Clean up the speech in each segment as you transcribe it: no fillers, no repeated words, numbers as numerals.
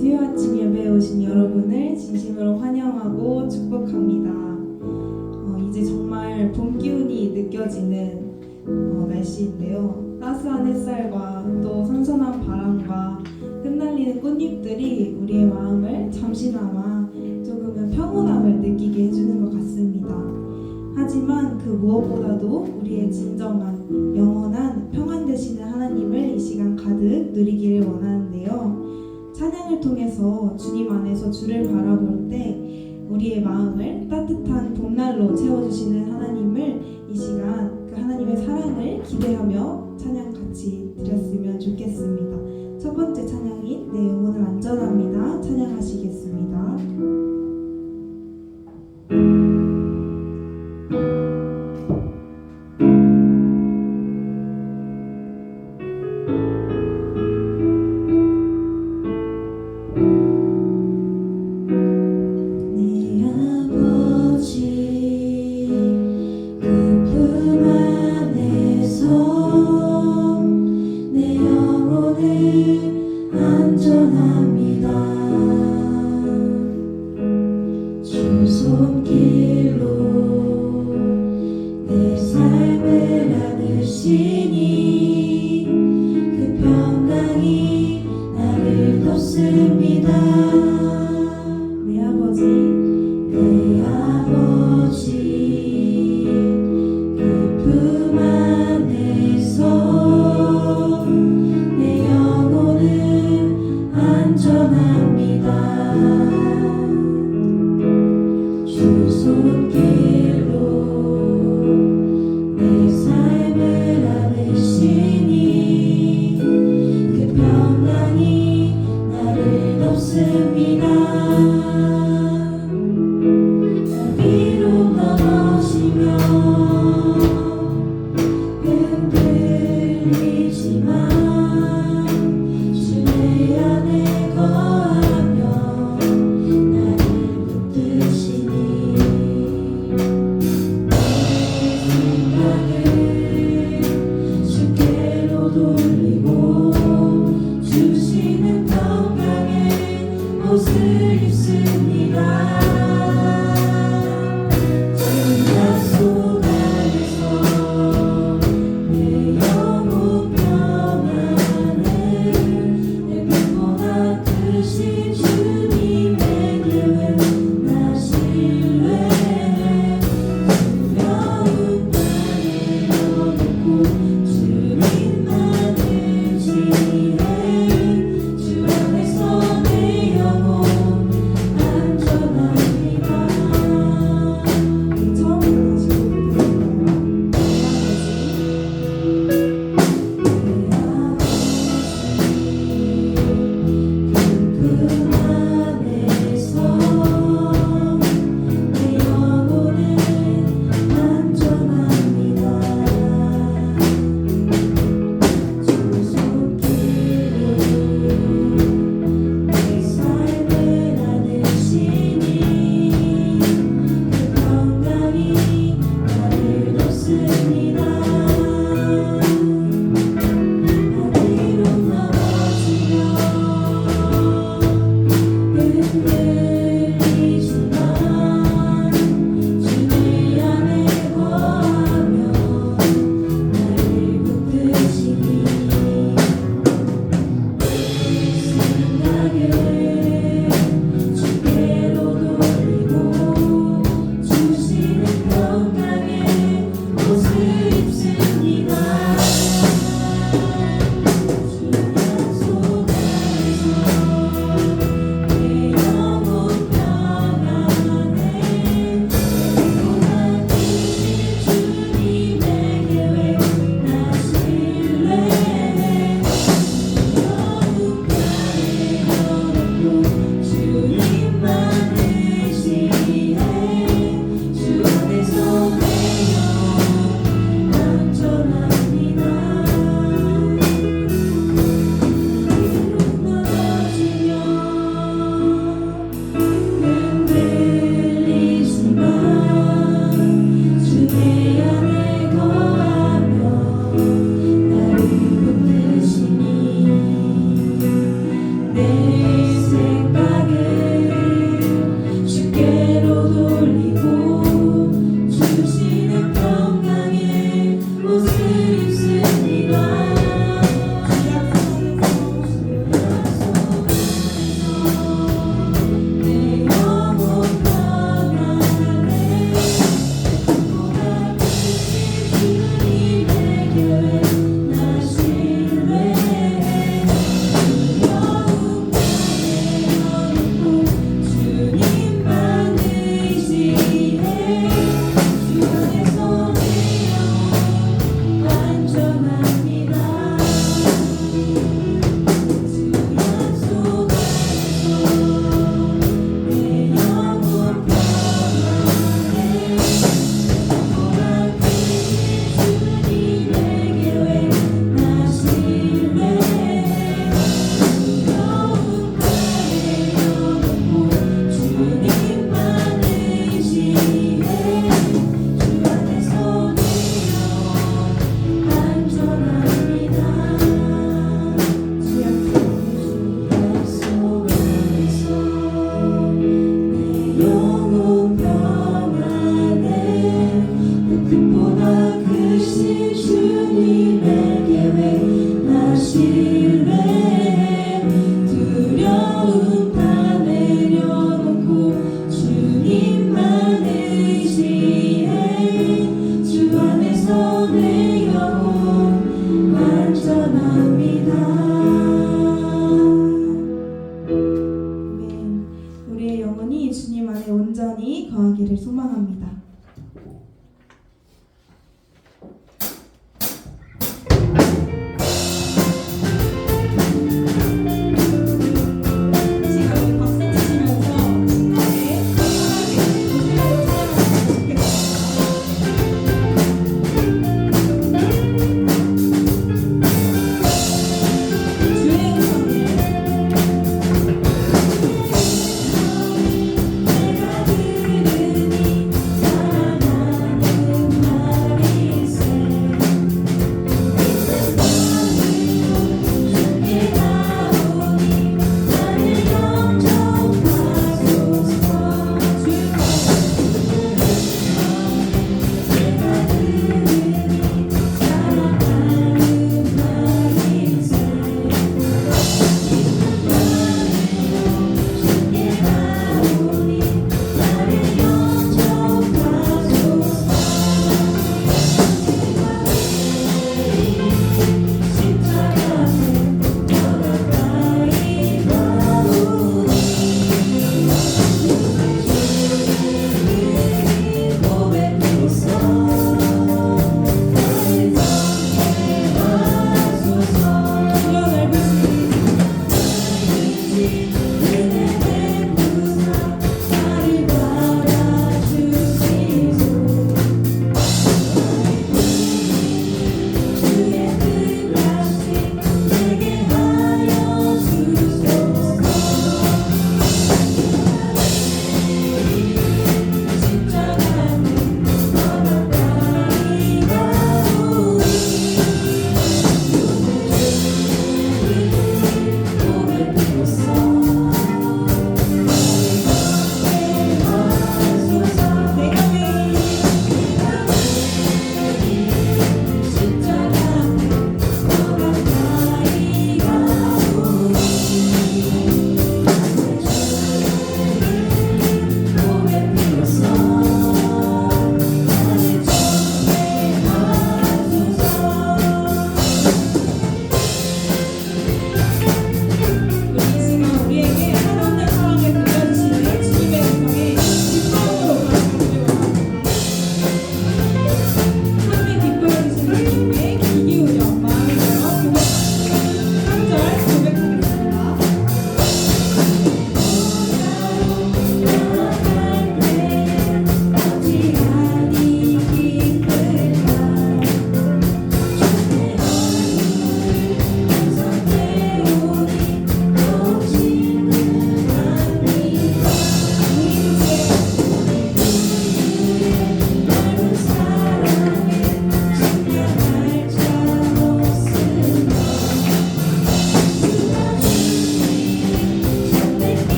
수요 아침 예배에 오신 여러분을 진심으로 환영하고 축복합니다. 이제 정말 봄 기운이 느껴지는 날씨인데요. 따스한 햇살과 또 선선한 바람과 흩날리는 꽃잎들이 우리의 마음을 잠시나마 조금은 평온함을 느끼게 해주는 것 같습니다. 하지만 그 무엇보다도 우리의 진정한 영원한 평안 되시는 하나님을 이 시간 가득 누리기를 원하는데요. 찬양을 통해서 주님 안에서 주를 바라볼 때 우리의 마음을 따뜻한 봄날로 채워주시는 하나님을 이 시간 그 하나님의 사랑을 기대하며 찬양 같이 드렸으면 좋겠습니다. 첫 번째 찬양인 내 영혼을 안전합니다. 찬양하시겠습니다. 손길로 내 삶을 안으시니 내 영혼 완전합니다. 아멘. 우리의 영혼이 주님 안에 온전히 거하기를 소망합니다.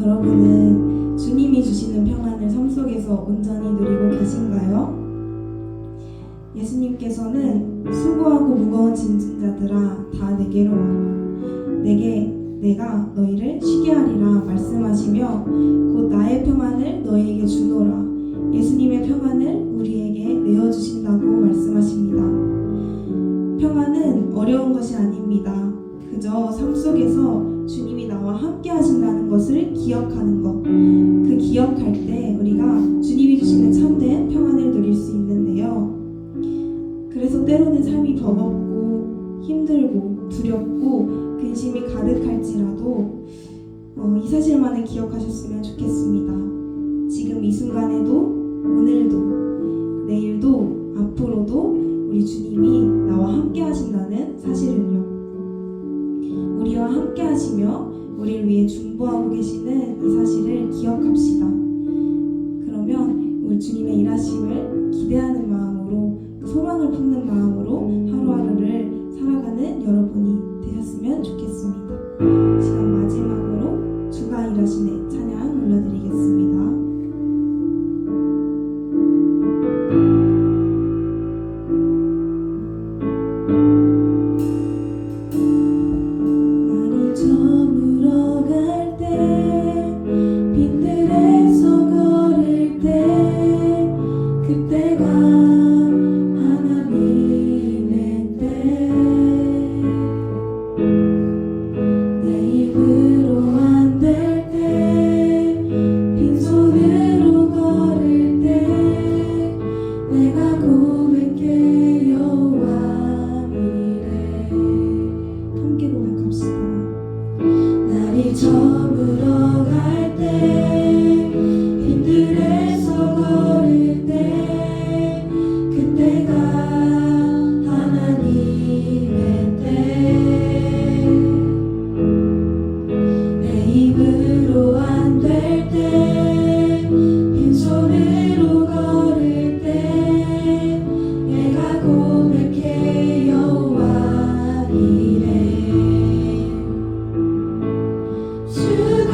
여러분은 주님이 주시는 평안을 삶 속에서 온전히 누리고 계신가요? 예수님께서는 수고하고 무거운 짐진 자들아 다 내게로 와 내가 너희를 쉬게 하리라 말씀하시며 곧 나의 평안을 너희에게 주노라. 예수님의 평안을 우리에게 내어주신다고 말씀하십니다. 평안은 어려운 것이 아닙니다. 그저 삶 속에서 주님이 나와 함께 하신다는 것을 기억하는 것. 그 기억할 때 우리가 주님이 주시는 참된 평안을 누릴 수 있는데요. 그래서 때로는 삶이 버겁고 힘들고 두렵고 근심이 가득할지라도 이 사실만을 기억하셨으면 좋겠습니다. 지금 이 순간에도 오늘도 내일도 앞으로도 우리 주님이 나와 함께 하신다는 사실을요. 우리와 함께 하시며 우리를 위해 중보하고 계시는 이 사실을 기억합시다. 그러면 우리 주님의 일하심을 기대하는 마음으로 소망을 품는 마음으로 하루하루를 살아가는 여러분이 되셨으면 좋겠습니다. 지금 마지막으로 주가 일하시네 찬양 올려드리겠습니다. 날이 저물어 갈 때 빈들에서 걸을 때 그때가 하나님의 때 내 입으로 안 될 때 빈손으로 걸을 때 내가 고백해 여호와 이래. 함께 고백합시다. 날이 저물어 갈 때 빈들에서 걸을 때 그때가 하나님의 때 내 입으로 안 될 때 빈손으로 걸을 때 내가 고백해 여호와 이래. 주가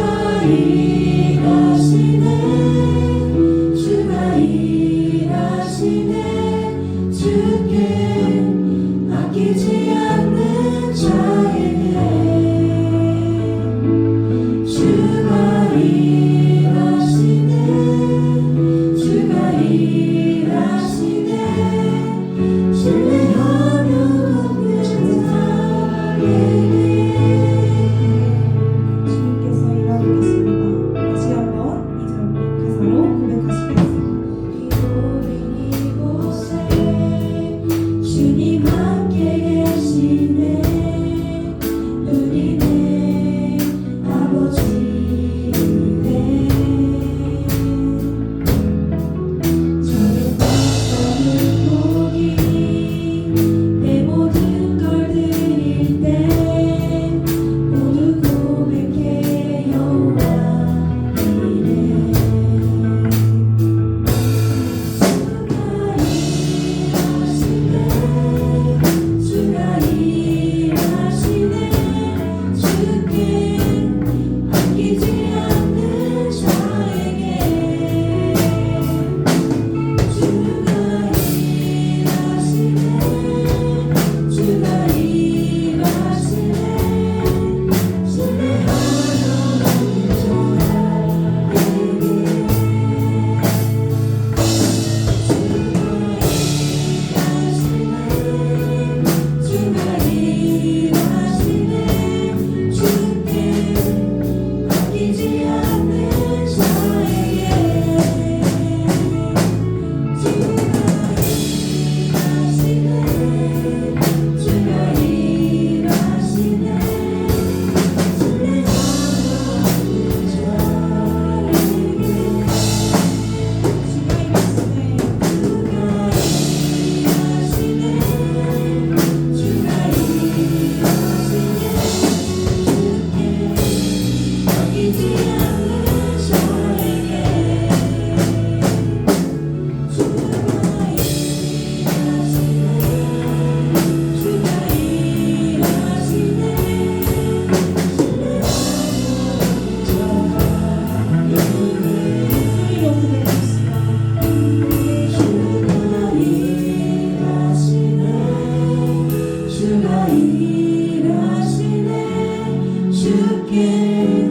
자에게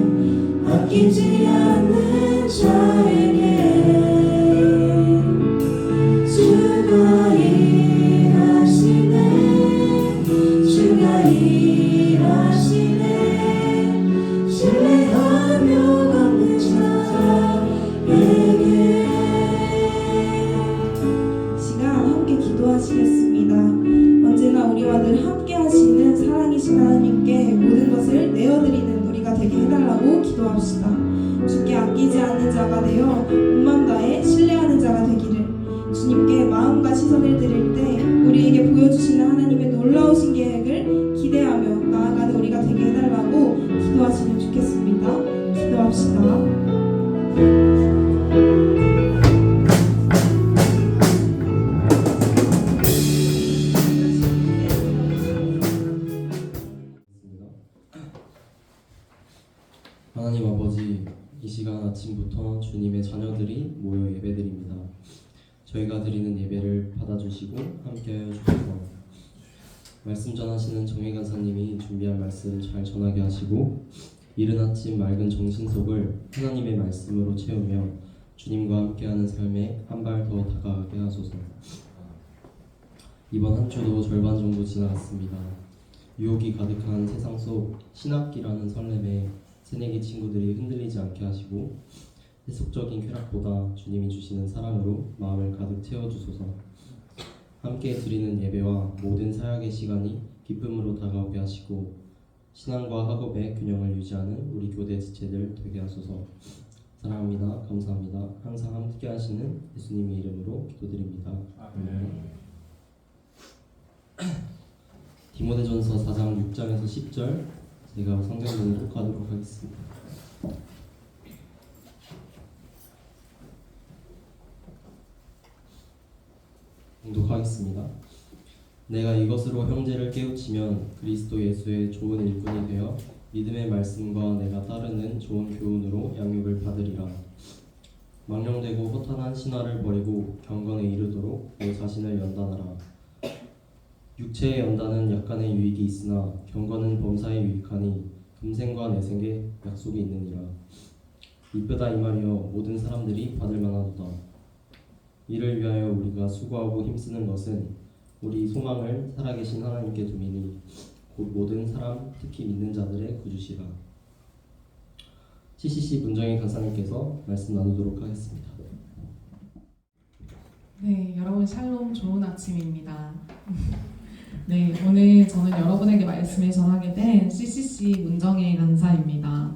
아끼지 않는 자에게 주가 일하시네 주가 일하시네 신뢰하며 걷는 자에게 시간 함께 기도하시겠습니다. 언제나 우리와 늘 함께 하시는 사랑이신 하나님께 모든 것을 내어드리는 우리가 되게 해달라고 기도합시다. 주께 아끼지 않는 자가 되어 온 마음 다해 신뢰하는 자가 되기를 주님께 마음과 시선을 드릴 때 우리에게 보여주시는 하나님의 놀라우신 계획을 기대하며 나아가는 우리가 되게 해달라고 기도하시면 좋겠습니다. 기도합시다. 하나님 아버지, 이 시간 아침부터 주님의 자녀들이 모여 예배드립니다. 저희가 드리는 예배를 받아주시고 함께하여 주셔서 말씀 전하시는 정혜 간사님이 준비한 말씀 잘 전하게 하시고 이른 아침 맑은 정신 속을 하나님의 말씀으로 채우며 주님과 함께하는 삶에 한 발 더 다가가게 하소서. 이번 한 주도 절반 정도 지나갔습니다. 유혹이 가득한 세상 속 신학기라는 설렘에 새내기 친구들이 흔들리지 않게 하시고 세속적인 쾌락보다 주님이 주시는 사랑으로 마음을 가득 채워주소서. 함께 드리는 예배와 모든 사역의 시간이 기쁨으로 다가오게 하시고 신앙과 학업의 균형을 유지하는 우리 교대 지체들 되게 하소서. 사랑합니다. 감사합니다. 항상 함께 하시는 예수님의 이름으로 기도드립니다. 아멘. 디모데전서 4장 6장에서 10절 제가 성경 봉독하도록 하겠습니다. 봉독하겠습니다. 내가 이것으로 형제를 깨우치면 그리스도 예수의 좋은 일꾼이 되어 믿음의 말씀과 내가 따르는 좋은 교훈으로 양육을 받으리라. 망령되고 허탄한 신화를 버리고 경건에 이르도록 내 자신을 연단하라. 육체의 연단은 약간의 유익이 있으나 경건은 범사에 유익하니 금생과 내생에 약속이 있느니라. 이쁘다 이 말이여 모든 사람들이 받을 만하도다. 이를 위하여 우리가 수고하고 힘쓰는 것은 우리 소망을 살아계신 하나님께 두미니 곧 모든 사람 특히 믿는 자들의 구주시라. CCC 문정희 간사님께서 말씀 나누도록 하겠습니다. 네, 여러분 샬롬, 좋은 아침입니다. 네, 오늘 저는 여러분에게 말씀을 전하게 된 CCC 문정희 간사입니다.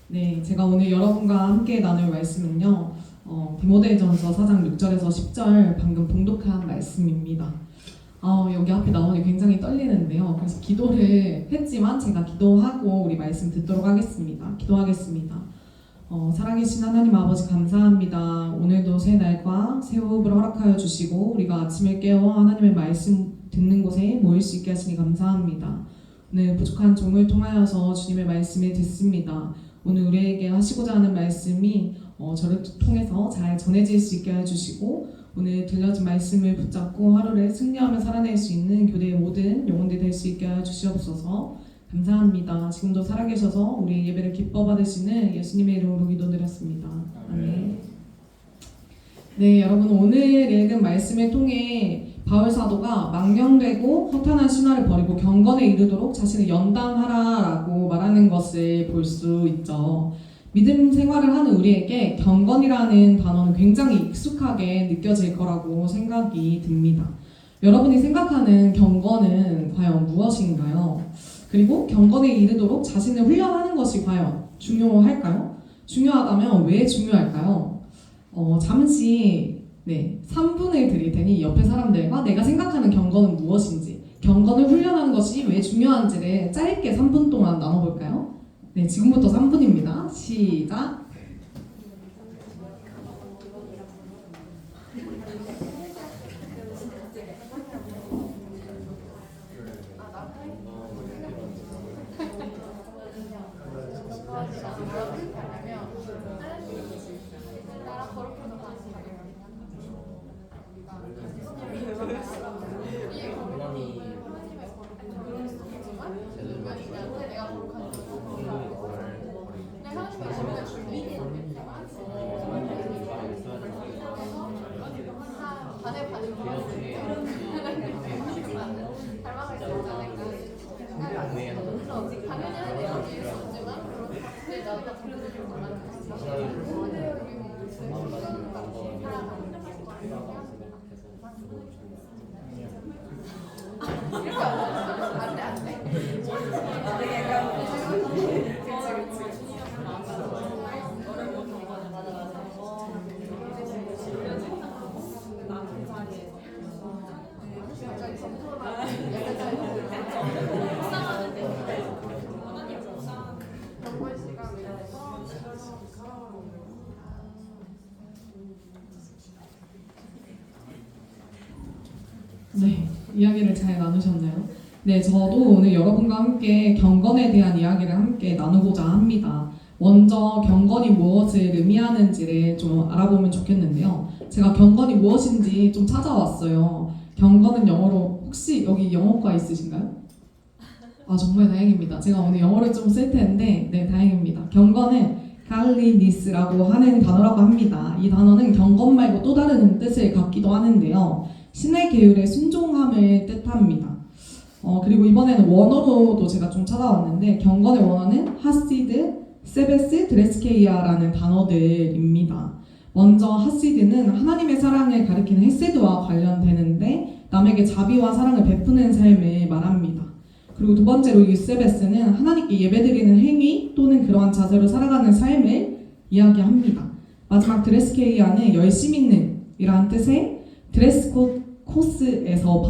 네, 제가 오늘 여러분과 함께 나눌 말씀은요, 디모데전서 4장 6절에서 10절 방금 봉독한 말씀입니다. 여기 앞에 나오니 굉장히 떨리는데요. 그래서 기도를 했지만 제가 기도하고 우리 말씀 듣도록 하겠습니다. 기도하겠습니다. 살아계신 하나님 아버지 감사합니다. 오늘도 새 날과 새 호흡을 허락하여 주시고 우리가 아침을 깨워 하나님의 말씀 듣는 곳에 모일 수 있게 하시니 감사합니다. 오늘 부족한 종을 통하여서 주님의 말씀을 듣습니다. 오늘 우리에게 하시고자 하는 말씀이 저를 통해서 잘 전해질 수 있게 해주시고 오늘 들려진 말씀을 붙잡고 하루를 승리하며 살아낼 수 있는 교대의 모든 영혼들 될 수 있게 해주시옵소서. 감사합니다. 지금도 살아계셔서 우리 예배를 기뻐 받으시는 예수님의 이름으로 기도드렸습니다. 아멘. 네, 여러분 오늘 읽은 말씀을 통해 바울 사도가 망령되고 허탄한 신화를 버리고 경건에 이르도록 자신을 연단하라라고 말하는 것을 볼 수 있죠. 믿음 생활을 하는 우리에게 경건이라는 단어는 굉장히 익숙하게 느껴질 거라고 생각이 듭니다. 여러분이 생각하는 경건은 과연 무엇인가요? 그리고 경건에 이르도록 자신을 훈련하는 것이 과연 중요할까요? 중요하다면 왜 중요할까요? 잠시 3분을 드릴 테니 옆에 사람들과 내가 생각하는 경건은 무엇인지, 경건을 훈련하는 것이 왜 중요한지를 짧게 3분 동안 나눠볼까요? 네, 지금부터 3분입니다. 시작! 네, 이야기를 잘 나누셨나요? 네, 저도 오늘 여러분과 함께 경건에 대한 이야기를 함께 나누고자 합니다. 먼저 경건이 무엇을 의미하는지를 좀 알아보면 좋겠는데요. 제가 경건이 무엇인지 좀 찾아왔어요. 경건은 영어로 혹시 여기 영어과 있으신가요? 아, 정말 다행입니다. 제가 오늘 영어를 좀 쓸 텐데 네, 다행입니다. 경건은 갈리니스라고 하는 단어라고 합니다. 이 단어는 경건 말고 또 다른 뜻을 갖기도 하는데요. 신의 계율의 순종함을 뜻합니다. 그리고 이번에는 원어로도 제가 좀 찾아왔는데 경건의 원어는 하시드, 세베스, 드레스케이아라는 단어들입니다. 먼저 하시드는 하나님의 사랑을 가리키는 헤세드와 관련되는데 남에게 자비와 사랑을 베푸는 삶을 말합니다. 그리고 두 번째로 유세베스는 하나님께 예배드리는 행위 또는 그러한 자세로 살아가는 삶을 이야기합니다. 마지막 드레스케이아는 열심 있는 이라는 뜻의 드레스코스에서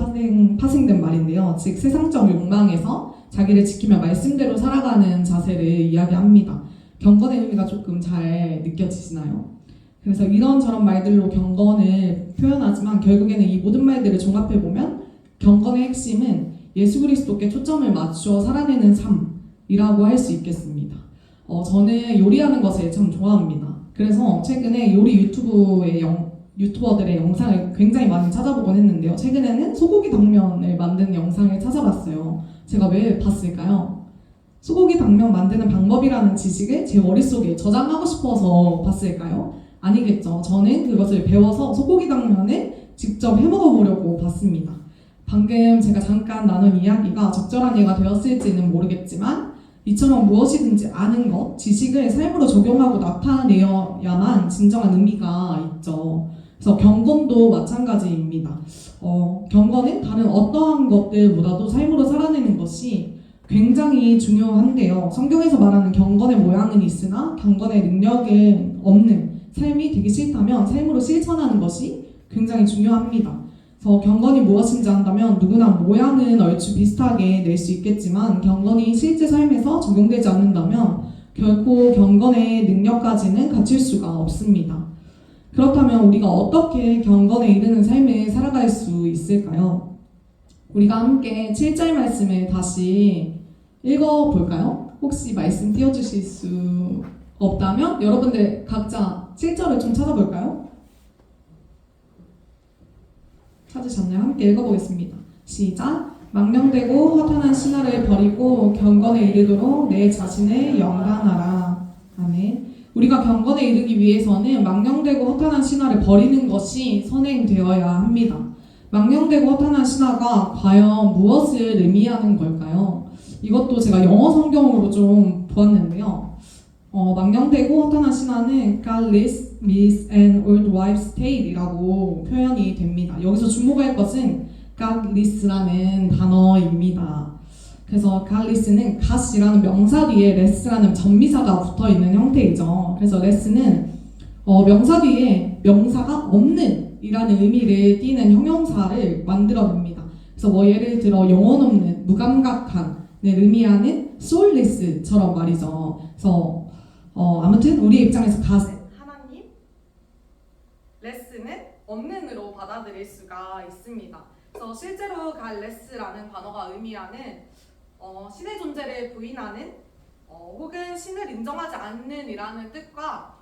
파생된 말인데요. 즉 세상적 욕망에서 자기를 지키며 말씀대로 살아가는 자세를 이야기합니다. 경건의 의미가 조금 잘 느껴지시나요? 그래서 이런저런 말들로 경건을 표현하지만 결국에는 이 모든 말들을 종합해보면 경건의 핵심은 예수 그리스도께 초점을 맞추어 살아내는 삶이라고 할 수 있겠습니다. 저는 요리하는 것을 참 좋아합니다. 그래서 최근에 요리 유튜버들의 영상을 굉장히 많이 찾아보곤 했는데요. 최근에는 소고기 당면을 만드는 영상을 찾아봤어요. 제가 왜 봤을까요? 소고기 당면 만드는 방법이라는 지식을 제 머릿속에 저장하고 싶어서 봤을까요? 아니겠죠. 저는 그것을 배워서 소고기 당면을 직접 해먹어 보려고 봤습니다. 방금 제가 잠깐 나눈 이야기가 적절한 예가 되었을지는 모르겠지만 이처럼 무엇이든지 아는 것, 지식을 삶으로 적용하고 나타내야만 진정한 의미가 있죠. 그래서 경건도 마찬가지입니다. 경건은 다른 어떠한 것들보다도 삶으로 살아내는 것이 굉장히 중요한데요. 성경에서 말하는 경건의 모양은 있으나 경건의 능력은 없는 삶이 되기 싫다면 삶으로 실천하는 것이 굉장히 중요합니다. 그래서 경건이 무엇인지 안다면 누구나 모양은 얼추 비슷하게 낼 수 있겠지만 경건이 실제 삶에서 적용되지 않는다면 결코 경건의 능력까지는 갖출 수가 없습니다. 그렇다면 우리가 어떻게 경건에 이르는 삶을 살아갈 수 있을까요? 우리가 함께 7절 말씀을 다시 읽어볼까요? 혹시 말씀 띄워주실 수 없다면 여러분들 각자 7절을 좀 찾아볼까요? 찾으셨나요? 함께 읽어보겠습니다. 시작! 망령되고 허탄한 신화를 버리고 경건에 이르도록 내 자신을 영단하라. 아멘. 우리가 경건에 이르기 위해서는 망령되고 허탄한 신화를 버리는 것이 선행되어야 합니다. 망령되고 허탄한 신화가 과연 무엇을 의미하는 걸까요? 이것도 제가 영어 성경으로 좀 보았는데요. 망령되고 허탄한 신화는 godless, mis and old wives' tale이라고 표현이 됩니다. 여기서 주목할 것은 godless라는 단어입니다. 그래서 godless는 god이라는 명사 뒤에 less라는 전미사가 붙어있는 형태이죠. 그래서 less는 명사 뒤에 명사가 없는 이라는 의미를 띠는 형용사를 만들어냅니다. 그래서 예를 들어 영혼 없는, 무감각한을 의미하는 soulless처럼 말이죠. 그래서 아무튼 우리 입장에서 하나님, 레스는 없는으로 받아들일 수가 있습니다. 그래서 실제로 갈레스라는 단어가 의미하는 신의 존재를 부인하는 혹은 신을 인정하지 않는 이라는 뜻과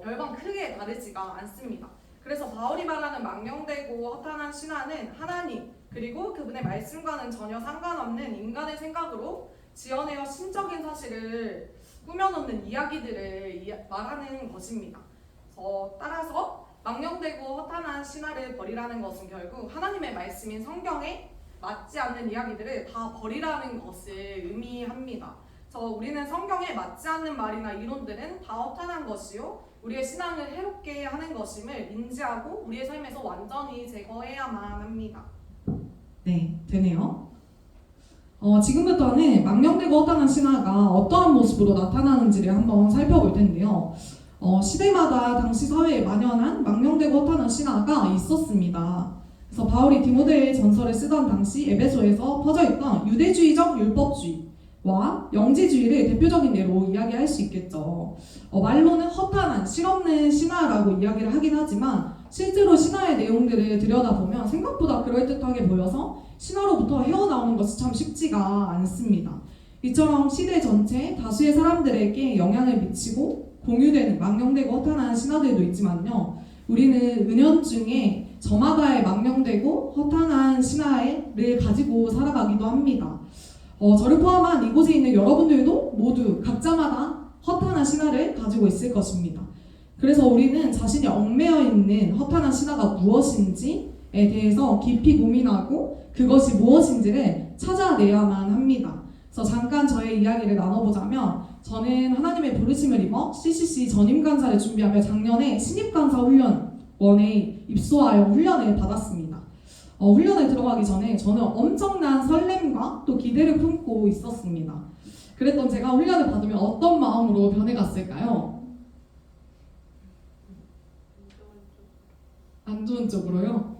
별반 크게 다르지가 않습니다. 그래서 바울이 말하는 망령되고 허탄한 신화는 하나님 그리고 그분의 말씀과는 전혀 상관없는 인간의 생각으로 지어내어 신적인 사실을 꾸며놓는 이야기들을 말하는 것입니다. 따라서 망령되고 허탄한 신화를 버리라는 것은 결국 하나님의 말씀인 성경에 맞지 않는 이야기들을 다 버리라는 것을 의미합니다. 우리는 성경에 맞지 않는 말이나 이론들은 다 허탄한 것이요 우리의 신앙을 해롭게 하는 것임을 인지하고 우리의 삶에서 완전히 제거해야만 합니다. 네, 되네요. 지금부터는 망령되고 허탄한 신화가 어떠한 모습으로 나타나는지를 한번 살펴볼 텐데요. 시대마다 당시 사회에 만연한 망령되고 허탄한 신화가 있었습니다. 그래서 바울이 디모데 전서를 쓰던 당시 에베소에서 퍼져있던 유대주의적 율법주의와 영지주의를 대표적인 예로 이야기할 수 있겠죠. 말로는 허탄한, 실없는 신화라고 이야기를 하긴 하지만 실제로 신화의 내용들을 들여다보면 생각보다 그럴듯하게 보여서 신화로부터 헤어나오는 것이 참 쉽지가 않습니다. 이처럼 시대 전체 다수의 사람들에게 영향을 미치고 공유되는 망령되고 허탄한 신화들도 있지만요. 우리는 은연중에 저마다의 망령되고 허탄한 신화를 가지고 살아가기도 합니다. 저를 포함한 이곳에 있는 여러분들도 모두 각자마다 허탄한 신화를 가지고 있을 것입니다. 그래서 우리는 자신이 얽매여 있는 허탄한 신화가 무엇인지에 대해서 깊이 고민하고 그것이 무엇인지를 찾아내야만 합니다. 그래서 잠깐 저의 이야기를 나눠보자면 저는 하나님의 부르심을 입어 CCC 전임간사를 준비하며 작년에 신입간사 훈련원에 입소하여 훈련을 받았습니다. 훈련에 들어가기 전에 저는 엄청난 설렘과 또 기대를 품고 있었습니다. 그랬던 제가 훈련을 받으면 어떤 마음으로 변해갔을까요? 안 좋은 쪽으로요?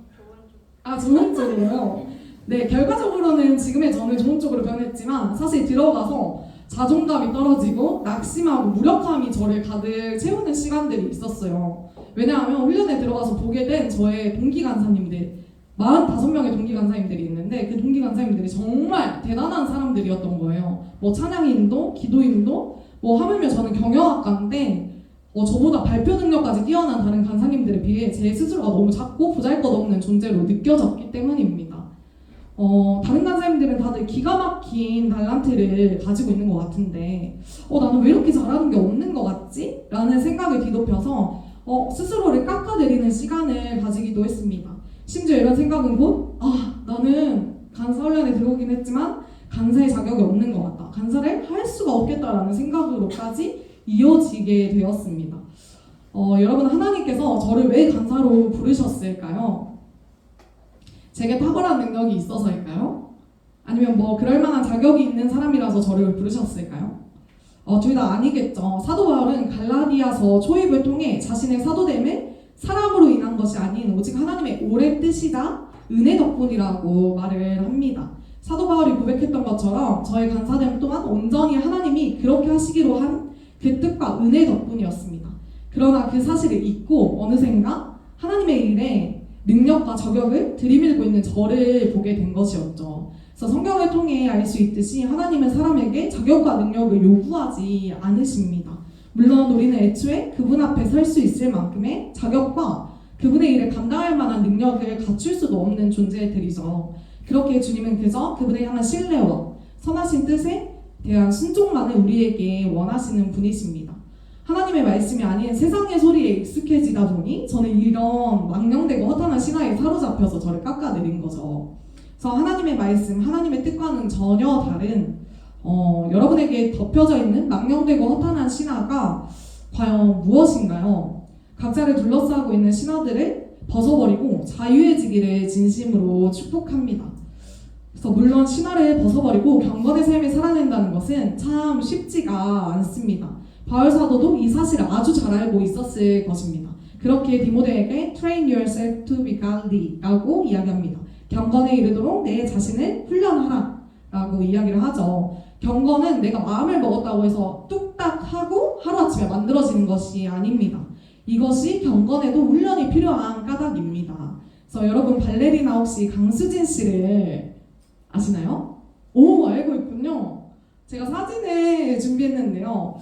좋은 쪽으로요? 네, 결과적으로는 지금의 저는 좋은 쪽으로 변했지만 사실 들어가서 자존감이 떨어지고 낙심하고 무력함이 저를 가득 채우는 시간들이 있었어요. 왜냐하면 훈련에 들어가서 보게 된 저의 동기 간사님들 45명의 동기 간사님들이 있는데 그 동기 간사님들이 정말 대단한 사람들이었던 거예요. 뭐 찬양인도, 기도인도, 하물며 저는 경영학과인데 저보다 발표 능력까지 뛰어난 다른 간사님들에 비해 제 스스로가 너무 작고 보잘것없는 존재로 느껴졌기 때문입니다. 다른 간사님들은 다들 기가 막힌 달란트를 가지고 있는 것 같은데 나는 왜 이렇게 잘하는 게 없는 것 같지? 라는 생각을 뒤덮여서 스스로를 깎아내리는 시간을 가지기도 했습니다. 심지어 이런 생각은 나는 간사 훈련에 들어오긴 했지만 간사의 자격이 없는 것 같다. 간사를 할 수가 없겠다라는 생각으로까지 이어지게 되었습니다. 여러분, 하나님께서 저를 왜 간사로 부르셨을까요? 제게 탁월한 능력이 있어서일까요? 아니면 그럴 만한 자격이 있는 사람이라서 저를 부르셨을까요? 둘 다 아니겠죠. 사도 바울은 갈라디아서 초입을 통해 자신의 사도됨을 사람으로 인한 것이 아닌 오직 하나님의 오랜 뜻이자 은혜 덕분이라고 말을 합니다. 사도 바울이 고백했던 것처럼 저의 간사됨 또한 온전히 하나님이 그렇게 하시기로 한 그 뜻과 은혜 덕분이었습니다. 그러나 그 사실을 잊고 어느샌가 하나님의 일에 능력과 저격을 들이밀고 있는 저를 보게 된 것이었죠. 그래서 성경을 통해 알 수 있듯이 하나님은 사람에게 자격과 능력을 요구하지 않으십니다. 물론 우리는 애초에 그분 앞에 설 수 있을 만큼의 자격과 그분의 일을 감당할 만한 능력을 갖출 수도 없는 존재들이죠. 그렇게 주님은 그저 그분을 향한 신뢰와 선하신 뜻에 대한 순종만을 우리에게 원하시는 분이십니다. 하나님의 말씀이 아닌 세상의 소리에 익숙해지다 보니 저는 이런 망령되고 허탄한 신화에 사로잡혀서 저를 깎아내린 거죠. 그래서 하나님의 말씀, 하나님의 뜻과는 전혀 다른 여러분에게 덮여져 있는 망령되고 허탄한 신화가 과연 무엇인가요? 각자를 둘러싸고 있는 신화들을 벗어버리고 자유해지기를 진심으로 축복합니다. 그래서 물론 신화를 벗어버리고 경건의 삶을 살아낸다는 것은 참 쉽지가 않습니다. 바울 사도도 이 사실을 아주 잘 알고 있었을 것입니다. 그렇게 디모데에게 train yourself to be godly 라고 이야기합니다. 경건에 이르도록 내 자신을 훈련하라 라고 이야기를 하죠. 경건은 내가 마음을 먹었다고 해서 뚝딱 하고 하루아침에 만들어지는 것이 아닙니다. 이것이 경건에도 훈련이 필요한 까닭입니다. 그래서 여러분, 발레리나 혹시 강수진 씨를 아시나요? 오, 알고 있군요. 제가 사진을 준비했는데요.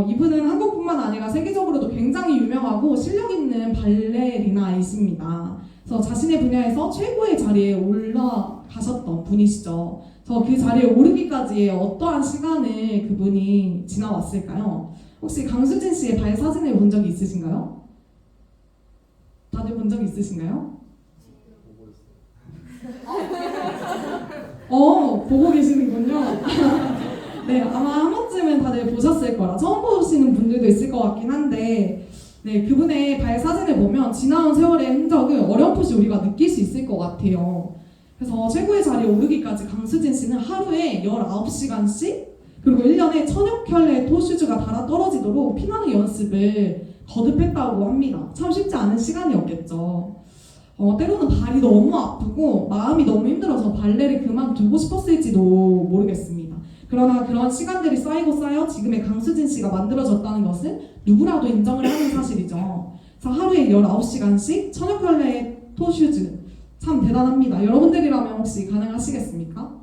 이분은 한국뿐만 아니라 세계적으로도 굉장히 유명하고 실력 있는 발레리나이십니다. 그래서 자신의 분야에서 최고의 자리에 올라가셨던 분이시죠. 그래서 그 자리에 오르기까지의 어떠한 시간을 그분이 지나왔을까요? 혹시 강수진 씨의 발 사진을 본 적이 있으신가요? 다들 본 적 있으신가요? 보고 계시는군요. 네, 아마 한 번쯤은 다들 보셨을 거라 처음 보시는 분들도 있을 것 같긴 한데 네, 그분의 발 사진을 보면 지나온 세월의 흔적을 어렴풋이 우리가 느낄 수 있을 것 같아요. 그래서 최고의 자리에 오르기까지 강수진 씨는 하루에 19시간씩 그리고 1년에 1000여 켤레의 토슈즈가 닳아 떨어지도록 피나는 연습을 거듭했다고 합니다. 참 쉽지 않은 시간이었겠죠. 때로는 발이 너무 아프고 마음이 너무 힘들어서 발레를 그만두고 싶었을지도 모르겠습니다. 그러나 그런 시간들이 쌓이고 쌓여 지금의 강수진 씨가 만들어졌다는 것은 누구라도 인정을 하는 사실이죠. 그래서 하루에 19시간씩 1000여 켤레의 토슈즈 참 대단합니다. 여러분들이라면 혹시 가능하시겠습니까?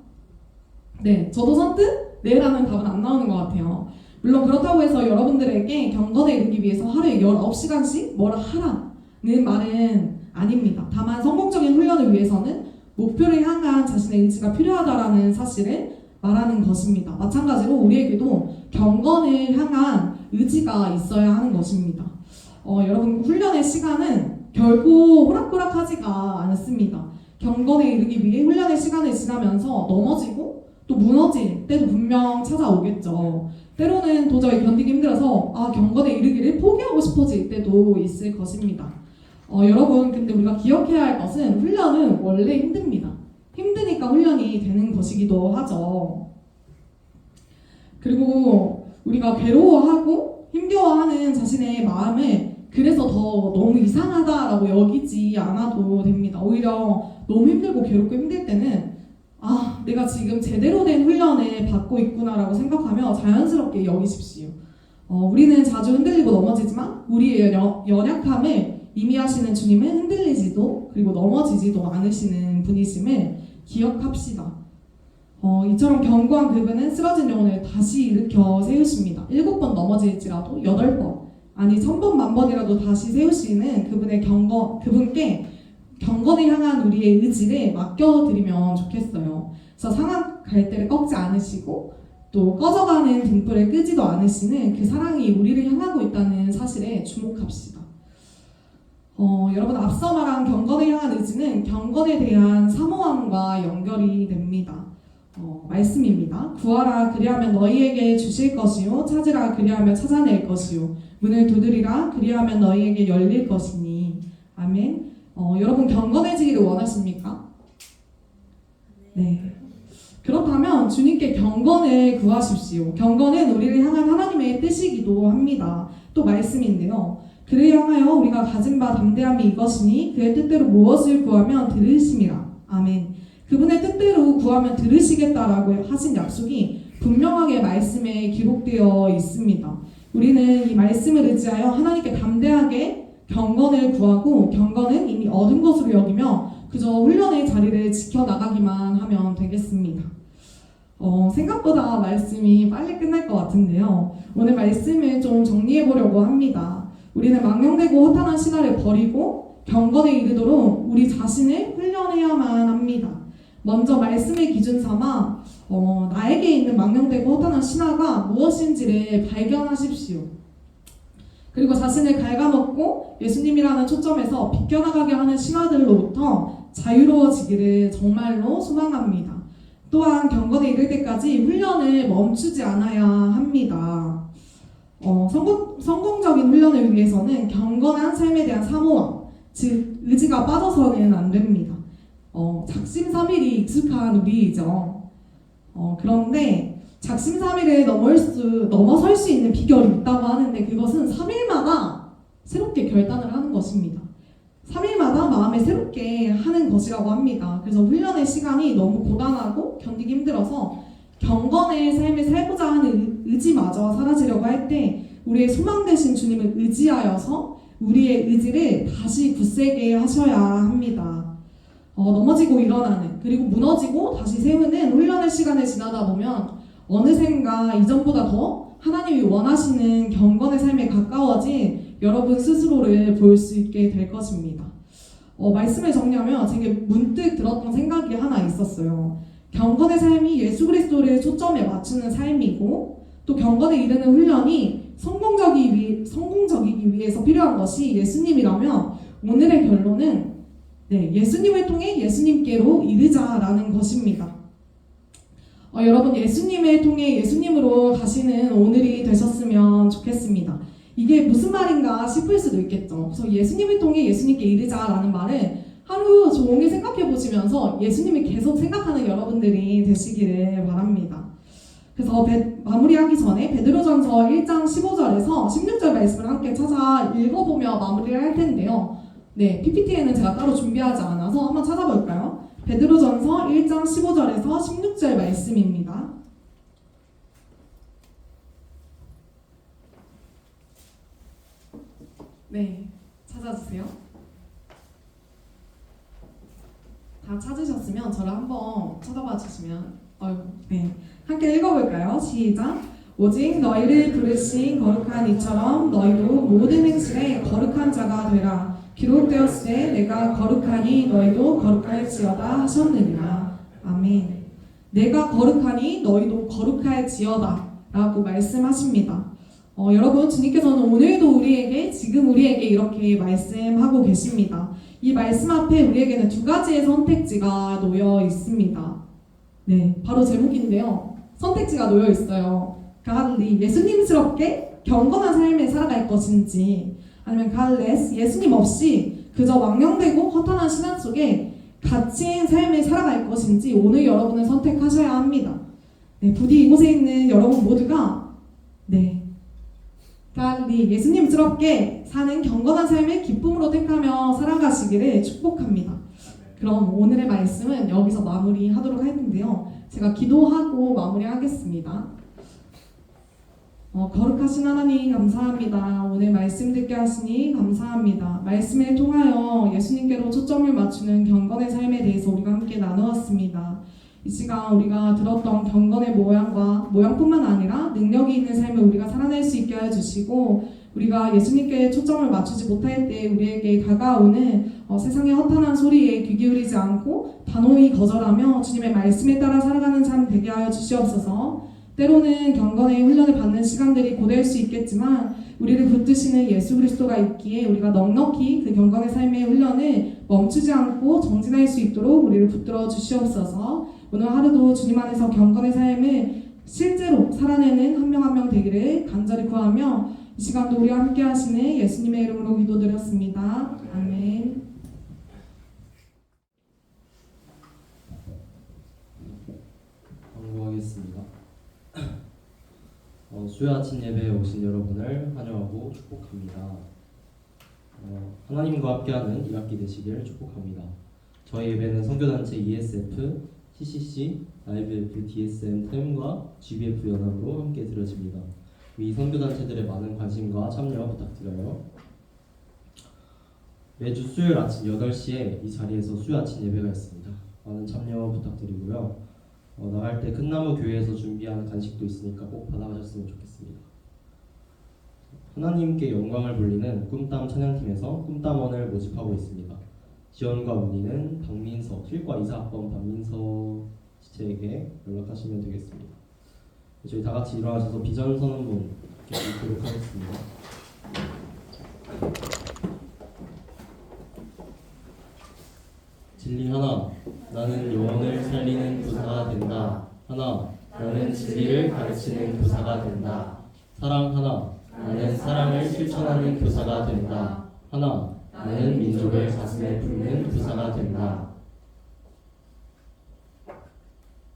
네, 저도 선뜻 네라는 답은 안 나오는 것 같아요. 물론 그렇다고 해서 여러분들에게 경건에 이르기 위해서 하루에 19시간씩 뭐라 하라는 말은 아닙니다. 다만 성공적인 훈련을 위해서는 목표를 향한 자신의 의지가 필요하다라는 사실을 말하는 것입니다. 마찬가지로 우리에게도 경건을 향한 의지가 있어야 하는 것입니다. 여러분 훈련의 시간은 결코 호락호락하지가 않습니다. 경건에 이르기 위해 훈련의 시간을 지나면서 넘어지고 또 무너질 때도 분명 찾아오겠죠. 때로는 도저히 견디기 힘들어서 경건에 이르기를 포기하고 싶어질 때도 있을 것입니다. 여러분 근데 우리가 기억해야 할 것은 훈련은 원래 힘듭니다. 힘드니까 훈련이 되는 것이기도 하죠. 그리고 우리가 괴로워하고 힘겨워하는 자신의 마음을 그래서 더 너무 이상하다라고 여기지 않아도 됩니다. 오히려 너무 힘들고 괴롭고 힘들 때는 내가 지금 제대로 된 훈련을 받고 있구나라고 생각하며 자연스럽게 여기십시오. 우리는 자주 흔들리고 넘어지지만 우리의 연약함을 이미하시는 주님은 흔들리지도 그리고 넘어지지도 않으시는 분이심을 기억합시다. 이처럼 견고한 그분은 쓰러진 영혼을 다시 일으켜 세우십니다. 7번 넘어질지라도 8번 아니 1000번 만번이라도 다시 세우시는 그분께 경건을 향한 우리의 의지를 맡겨드리면 좋겠어요. 그래서 상한 갈대를 꺾지 않으시고 또 꺼져가는 등불을 끄지도 않으시는 그 사랑이 우리를 향하고 있다는 사실에 주목합시다. 여러분 앞서 말한 경건을 향한 의지는 경건에 대한 사모함과 연결이 됩니다. 말씀입니다. 구하라 그리하면 너희에게 주실 것이요 찾으라 그리하면 찾아낼 것이요 문을 두드리라 그리하면 너희에게 열릴 것이니 아멘. 여러분 경건해지기를 원하십니까? 네. 그렇다면 주님께 경건을 구하십시오. 경건은 우리를 향한 하나님의 뜻이기도 합니다. 또 말씀인데요. 그를 향하여 우리가 가진 바 담대함이 이것이니 그의 뜻대로 무엇을 구하면 들으심이라. 아멘. 그분의 뜻대로 구하면 들으시겠다라고 하신 약속이 분명하게 말씀에 기록되어 있습니다. 우리는 이 말씀을 의지하여 하나님께 담대하게 경건을 구하고 경건은 이미 얻은 것으로 여기며 그저 훈련의 자리를 지켜나가기만 하면 되겠습니다. 생각보다 말씀이 빨리 끝날 것 같은데요. 오늘 말씀을 좀 정리해 보려고 합니다. 우리는 망령되고 허탄한 신화를 버리고 경건에 이르도록 우리 자신을 훈련해야만 합니다. 먼저 말씀의 기준 삼아 나에게 있는 망령되고 허탄한 신화가 무엇인지를 발견하십시오. 그리고 자신을 갉아먹고 예수님이라는 초점에서 비껴나가게 하는 신화들로부터 자유로워지기를 정말로 소망합니다. 또한 경건에 이를 때까지 훈련을 멈추지 않아야 합니다. 성공적인 훈련을 위해서는 경건한 삶에 대한 사모함, 즉 의지가 빠져서는 안 됩니다. 작심삼일이 익숙한 우리이죠. 그런데 작심삼일을 넘어설 수 있는 비결이 있다고 하는데 그것은 3일마다 새롭게 결단을 하는 것입니다. 3일마다 마음을 새롭게 하는 것이라고 합니다. 그래서 훈련의 시간이 너무 고단하고 견디기 힘들어서 경건의 삶을 살고자 하는 의지마저 사라지려고 할 때 우리의 소망 되신 주님을 의지하여서 우리의 의지를 다시 굳세게 하셔야 합니다. 넘어지고 일어나는 그리고 무너지고 다시 세우는 훈련의 시간을 지나다 보면 어느샌가 이전보다 더 하나님이 원하시는 경건의 삶에 가까워진 여러분 스스로를 볼 수 있게 될 것입니다. 말씀을 정리하면 제게 문득 들었던 생각이 하나 있었어요. 경건의 삶이 예수 그리스도를 초점에 맞추는 삶이고 또 경건에 이르는 훈련이 성공적이기 위해서 필요한 것이 예수님이라면 오늘의 결론은 예수님을 통해 예수님께로 이르자라는 것입니다. 여러분 예수님을 통해 예수님으로 가시는 오늘이 되셨으면 좋겠습니다. 이게 무슨 말인가 싶을 수도 있겠죠. 그래서 예수님을 통해 예수님께 이르자라는 말은 하루 종일 생각해 보시면서 예수님을 계속 생각하는 여러분들이 되시기를 바랍니다. 그래서 마무리하기 전에 베드로전서 1장 15절에서 16절 말씀을 함께 찾아 읽어보며 마무리를 할 텐데요. 네, PPT에는 제가 따로 준비하지 않아서 한번 찾아볼까요? 베드로전서 1장 15절에서 16절 말씀입니다. 네, 찾아주세요. 다 찾으셨으면 저를 한번 쳐다봐 주시면 네, 함께 읽어볼까요? 시작! 오직 너희를 부르신 거룩한 이처럼 너희도 모든 행실에 거룩한 자가 되라. 기록되었을 때 내가 거룩하니 너희도 거룩할지어다 하셨느니라. 아멘. 내가 거룩하니 너희도 거룩할지어다 라고 말씀하십니다. 여러분 주님께서는 오늘도 지금 우리에게 이렇게 말씀하고 계십니다. 이 말씀 앞에 우리에게는 두 가지의 선택지가 놓여 있습니다. 네, 바로 제목인데요. 선택지가 놓여 있어요. 갈리, 예수님스럽게 경건한 삶을 살아갈 것인지, 아니면 갈레스, 예수님 없이 그저 망령되고 허탄한 신앙 속에 갇힌 삶을 살아갈 것인지 오늘 여러분은 선택하셔야 합니다. 네, 부디 이곳에 있는 여러분 모두가 갈리, 예수님스럽게 사는 경건한 삶을 기쁨으로 택하며 살아가시기를 축복합니다. 그럼 오늘의 말씀은 여기서 마무리하도록 할 텐데요. 제가 기도하고 마무리하겠습니다. 거룩하신 하나님 감사합니다. 오늘 말씀 듣게 하시니 감사합니다. 말씀을 통하여 예수님께로 초점을 맞추는 경건의 삶에 대해서 우리가 함께 나누었습니다. 이 시간 우리가 들었던 경건의 모양뿐만 아니라 능력이 있는 삶을 우리가 살아낼 수 있게 해주시고, 우리가 예수님께 초점을 맞추지 못할 때 우리에게 다가오는 세상의 허탄한 소리에 귀 기울이지 않고 단호히 거절하며 주님의 말씀에 따라 살아가는 삶 되게 하여 주시옵소서. 때로는 경건의 훈련을 받는 시간들이 고될 수 있겠지만 우리를 붙드시는 예수 그리스도가 있기에 우리가 넉넉히 그 경건의 삶의 훈련을 멈추지 않고 정진할 수 있도록 우리를 붙들어 주시옵소서. 오늘 하루도 주님 안에서 경건의 삶을 실제로 살아내는 한 명 한 명 되기를 간절히 구하며 이 시간도 우리와 함께 하시는 예수님의 이름으로 기도드렸습니다. 아멘. 광고하겠습니다. 수요 아침 예배에 오신 여러분을 환영하고 축복합니다. 하나님과 함께하는 1학기 되시길 축복합니다. 저희 예배는 선교단체 ESF, CCC, IBF, DSM, TEM과 GBF 연합으로 함께 드려집니다. 이 선교단체들의 많은 관심과 참여 부탁드려요. 매주 수요일 아침 8시에 이 자리에서 수요 아침 예배가 있습니다. 많은 참여 부탁드리고요. 나갈 때 큰나무 교회에서 준비한 간식도 있으니까 꼭 받아가셨으면 좋겠습니다. 하나님께 영광을 돌리는 꿈땀 찬양팀에서 꿈땀원을 모집하고 있습니다. 지원과 문의는 박민서, 실과 이사학번 박민서 지체에게 연락하시면 되겠습니다. 저희 다 같이 일어나셔서 비전 선언문 읽도록 하겠습니다. 진리 하나, 나는 영혼을 살리는 부사가 된다. 하나, 나는 진리를 가르치는 부사가 된다. 사랑 하나, 나는 사랑을 실천하는 교사가 된다. 하나, 나는 민족을 가슴에 품는 부사가 된다.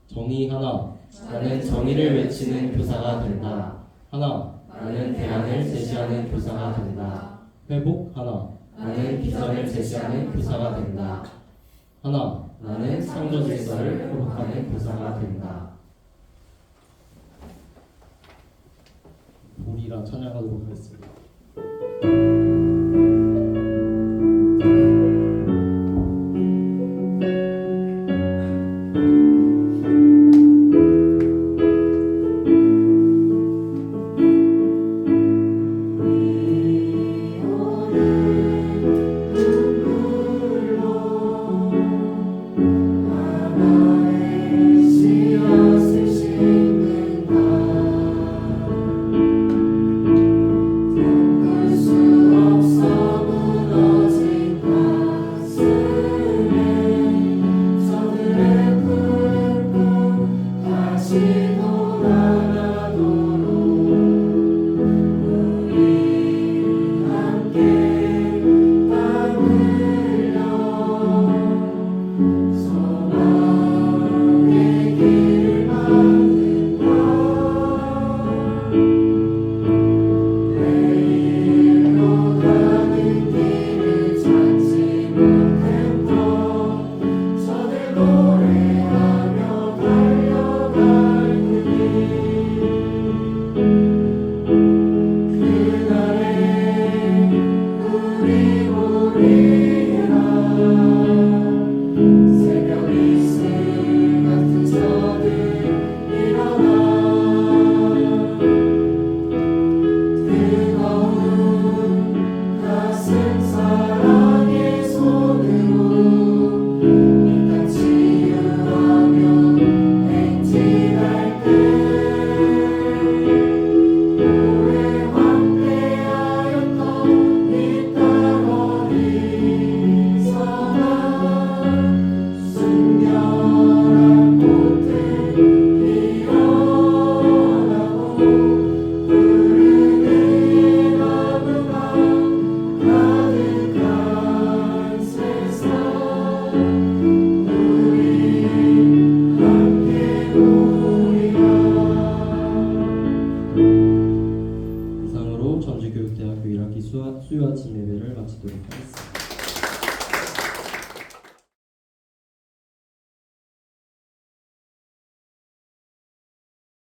정의 하나, 나는 정의를 외치는 교사가 된다. 하나, 나는 대안을 제시하는 교사가 된다. 회복 하나, 나는 비전을 제시하는 교사가 된다. 하나, 나는 창조 질서를 회복하는 교사가 된다. 보리라 찬양하도록 하겠습니다. 수요 아침 예배를 마치도록 하겠습니다.